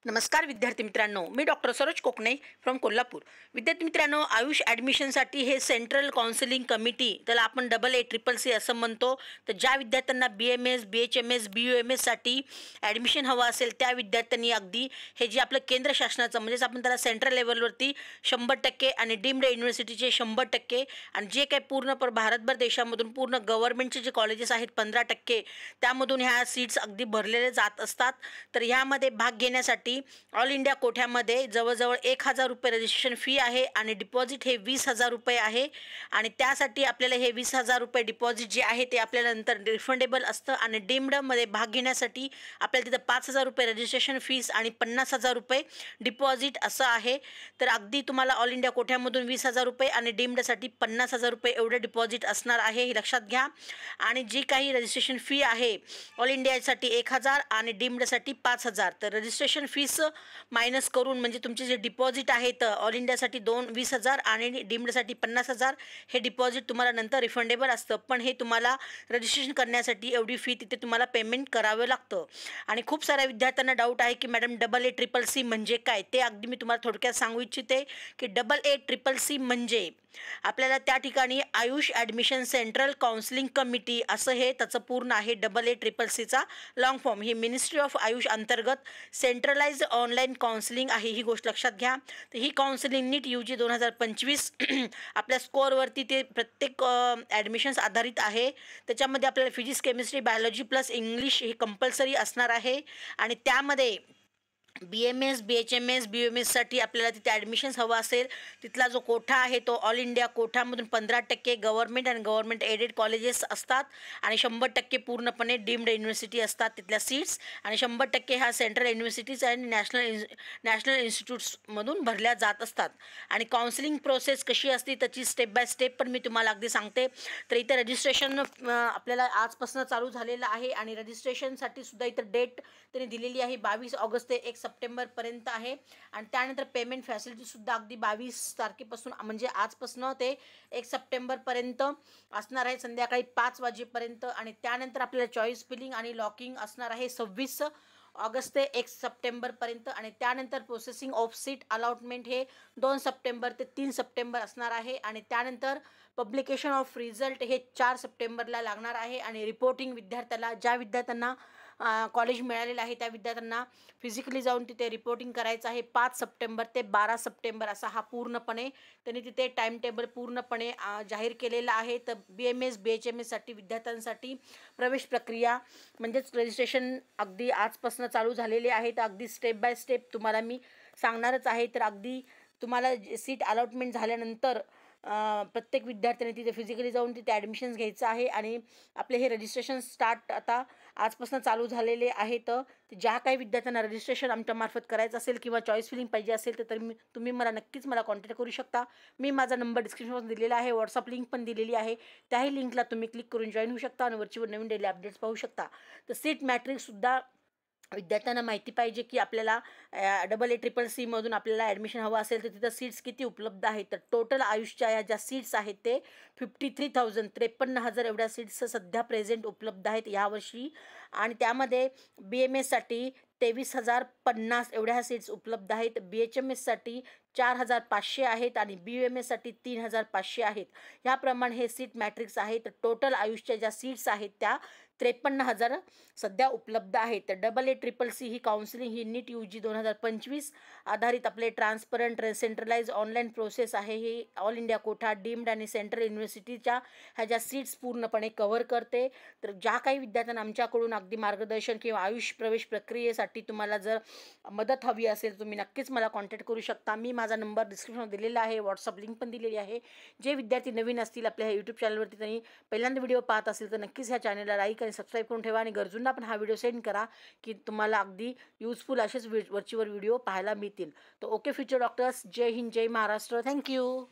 नमस्कार विद्यार्थी मित्रांनो, मी डॉक्टर सरोज कोकणे फ्रॉम कोल्हापूर। विद्यार्थी मित्रांनो, आयुष ॲडमिशनसाठी हे सेंट्रल काउन्सिलिंग कमिटी, त्याला आपण AA-CCC असं म्हणतो। तर ज्या विद्यार्थ्यांना BMS, BHMS, BUMSसाठी ॲडमिशन हवं असेल त्या विद्यार्थ्यांनी अगदी हे जे आपलं केंद्र शासनाचं म्हणजेच आपण त्याला सेंट्रल लेवलवरती 100% आणि डीम्ड युनिव्हर्सिटीचे 100% आणि जे काही पूर्ण भारतभर देशामधून पूर्ण गव्हर्नमेंटचे जे कॉलेजेस आहेत 15%, त्यामधून ह्या सीट्स अगदी भरलेले जात असतात। तर ह्यामध्ये भाग घेण्यासाठी ऑल इंडिया कोठ्यामध्ये जवळजवळ 1000 रुपये रजिस्ट्रेशन फी आहे आणि डिपॉझिट हे 20,000 रुपये आहे। आणि त्यासाठी आपल्याला हे 20,000 रुपये डिपॉझिट जे आहे ते आपल्याला नंतर रिफंडेबल असतं। आणि डीम्डमध्ये भाग घेण्यासाठी आपल्याला तिथं 5,000 रुपये रजिस्ट्रेशन फीस आणि 50,000 रुपये डिपॉझिट असं आहे। तर अगदी तुम्हाला ऑल इंडिया कोठ्यामधून 20,000 रुपये आणि डीम्डसाठी 50,000 रुपये एवढं डिपॉझिट असणार आहे, हे लक्षात घ्या। आणि जी काही रजिस्ट्रेशन फी आहे ऑल इंडियासाठी 1,000 आणि डीम्डसाठी 5,000, तर रजिस्ट्रेशन फीस मायनस करून म्हणजे तुमचे जे डिपॉझिट आहे तर ऑल इंडियासाठी 20,000 आणि डीम्डसाठी 50,000 हे डिपॉझिट तुम्हाला नंतर रिफंडेबल असतं। पण हे तुम्हाला रजिस्ट्रेशन करण्यासाठी एवढी फी तिथे तुम्हाला पेमेंट करावं लागतं। आणि खूप साऱ्या विद्यार्थ्यांना डाऊट आहे की मॅडम AA-CCC म्हणजे काय, ते अगदी मी तुम्हाला थोडक्यात सांगू इच्छिते की AA-CCC म्हणजे आपल्याला त्या ठिकाणी AYUSH admission central counselling committee असं हे त्याचं पूर्ण आहे। AA-CCCचा लॉंग फॉर्म ही मिनिस्ट्री ऑफ आयुष अंतर्गत सेंट्रलाइज्ड ऑनलाईन काउन्सिलिंग आहे, ही गोष्ट लक्षात घ्या। तर ही काउन्सिलिंग नीट UG 2025 आपल्या स्कोअरवरती ते प्रत्येक ॲडमिशन्स आधारित आहे। त्याच्यामध्ये आपल्याला physics, chemistry, biology plus English हे कंपल्सरी असणार आहे। आणि त्यामध्ये BMS, BHMS, BUMSसाठी आपल्याला तिथे ॲडमिशन्स हवं असेल, तिथला जो कोठा आहे तो ऑल इंडिया कोठामधून 15% गव्हर्नमेंट आणि गव्हर्नमेंट एडेड कॉलेजेस असतात आणि 100% पूर्णपणे डीम्ड युनिव्हर्सिटी असतात तिथल्या सीट्स। आणि 100% ह्या सेंट्रल युनिव्हर्सिटीज आणि नॅशनल इन्स्टिट्यूट्समधून भरल्या जात असतात। आणि काउन्सिलिंग प्रोसेस कशी असते त्याची स्टेप बाय स्टेप पण मी तुम्हाला अगदी सांगते। तर इथे रजिस्ट्रेशन आपल्याला आजपासून चालू झालेलं आहे आणि रजिस्ट्रेशनसाठी सुद्धा इथं डेट त्यांनी दिलेली आहे 22 ऑगस्ट ते 1 सप्टेंबरपर्यंत आहे। आणि त्यानंतर पेमेंट फॅसिलिटीसुद्धा अगदी 22 तारखेपासून म्हणजे आजपासून ते 1 सप्टेंबरपर्यंत असणार आहे, संध्याकाळी 5 वाजेपर्यंत। आणि त्यानंतर आपल्याला चॉईस फिलिंग आणि लॉकिंग असणार आहे 26 ऑगस्ट ते 1 सप्टेंबरपर्यंत। आणि त्यानंतर प्रोसेसिंग ऑफ सीट अलॉटमेंट हे 2 सप्टेंबर ते 3 सप्टेंबर असणार आहे। आणि त्यानंतर पब्लिकेशन ऑफ रिझल्ट हे 4 सप्टेंबरला लागणार आहे। आणि रिपोर्टिंग विद्यार्थ्याला, ज्या विद्यार्थ्यांना कॉलेज मिळालेलं आहे त्या विद्यार्थ्यांना फिजिकली जाऊन तिथे रिपोर्टिंग करायचं आहे 5 सप्टेंबर ते 12 सप्टेंबर असा हा पूर्णपणे त्यांनी तिथे टाईम टेबल पूर्णपणे जाहीर केलेला आहे। तर BMS, BHMSसाठी विद्यार्थ्यांसाठी प्रवेश प्रक्रिया म्हणजेच रजिस्ट्रेशन अगदी आजपासून चालू झालेले आहे। तर अगदी स्टेप बाय स्टेप तुम्हाला मी सांगणारच आहे। तर अगदी तुम्हाला सीट अलॉटमेंट झाल्यानंतर प्रत्येक विद्यार्थ्याने तिथे फिजिकली जाऊन तिथे ॲडमिशन्स घ्यायचं आहे। आणि आपले हे रजिस्ट्रेशन स्टार्ट आता आजपासून चालू झालेले आहे। तर ज्या काही विद्यार्थ्यांना रजिस्ट्रेशन आमच्यामार्फत करायचं असेल किंवा चॉईस फिलिंग पाहिजे असेल तर तुम्ही मला नक्कीच कॉन्टॅक्ट करू शकता। मी माझा नंबर डिस्क्रिप्शनमध्ये दिलेला आहे, व्हॉट्सअप लिंक पण दिलेली आहे, त्याही लिंकला तुम्ही क्लिक करून जॉईन होऊ शकता आणि वरचीवर नवीन डेली अपडेट्स पाहू शकता। तर सीट मॅट्रिक्ससुद्धा विद्यार्थ्यांना माहिती पाहिजे की आपल्याला AA-CCC मधून आपल्याला ॲडमिशन हवं असेल तर तिथं सीट्स किती उपलब्ध आहेत। तर टोटल आयुषच्या या ज्या सीट्स आहेत ते 53,000 एवढ्या सीट्स सध्या प्रेझेंट उपलब्ध आहेत यावर्षी। आणि त्यामध्ये BMSसाठी 23,050 एवढ्या सीट्स उपलब्ध आहेत, BHMSसाठी 4,500 आहेत आणि BUMSसाठी 3,500 आहेत। याप्रमाणे हे सीट मॅट्रिक्स आहे। तर टोटल आयुषच्या ज्या सीट्स आहेत त्या 53,000 सध्या उपलब्ध आहेत। तर AA-CCC ही काउन्सिलिंग ही नीट UG 2025 आधारित आपले ट्रान्सपरंट सेंट्रलाइज ऑनलाईन प्रोसेस आहे। ही ऑल इंडिया कोठा, डीम्ड आणि सेंट्रल युनिव्हर्सिटीच्या ह्या ज्या सीट्स पूर्णपणे कव्हर करते। तर ज्या काही विद्यार्थ्यांना आमच्याकडून अगदी मार्गदर्शन किंवा आयुष प्रवेश प्रक्रियेसाठी तुम्हाला जर मदत हवी असेल तुम्ही नक्कीच मला कॉन्टॅक्ट करू शकता। मी माझा नंबर डिस्क्रिप्शनमध्ये दिलेला आहे, व्हॉट्सअप लिंक पण दिलेली आहे। जे विद्यार्थी नवीन असतील आपल्या ह्या यूट्यूब चॅनलवरती त्यांनी पहिल्यांदा व्हिडिओ पाहत असेल तर नक्कीच ह्या चॅनलला लाईक आणि सबस्क्राईब करून ठेवा आणि गरजूंना पण हा व्हिडिओ सेंड करा की तुम्हाला अगदी यूजफुल असेच वरचीवर व्हिडिओ पाहायला मिळतील। तर ओके फ्युचर डॉक्टर्स, जय हिंद, जय महाराष्ट्र, थँक्यू।